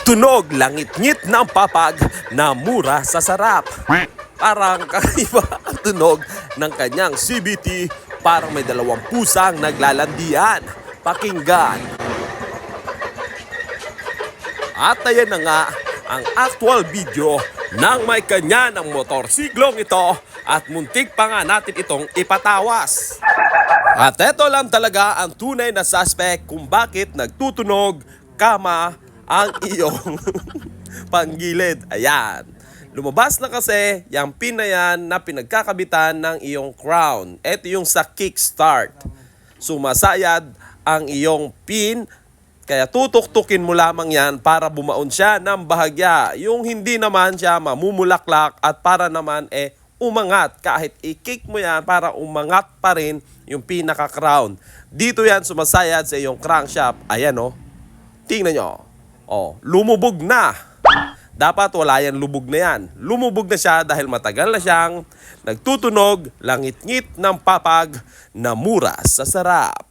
Tunog, langit-ngit ng papag na mura sa sarap. Parang kakaiba ang tunog ng kanyang CVT, parang may dalawang pusang naglalandian. Pakinggan. At ayan na nga ang actual video ng may kanya ng motorsiklong ito at muntik pa nga natin itong ipatawas. At eto lang talaga ang tunay na suspect kung bakit nagtutunog kama ang iyong panggilid. Ayan. Lumabas na kasi yung pin na yan na pinagkakabitan ng iyong crown. Ito yung sa kickstart. Sumasayad ang iyong pin, kaya tutuk-tukin mo lamang yan para bumaon siya ng bahagya. Yung hindi naman siya mamumulaklak at para naman umangat. Kahit i-kick mo yan para umangat pa rin yung pinaka-crown. Dito yan sumasayad sa iyong crankshaft. Ayan o. Tingnan nyo. O, lumubog na. Dapat wala yan lubog na yan. Lumubog na siya dahil matagal na siyang nagtutunog, langit-ngit ng papag na mura sa sarap.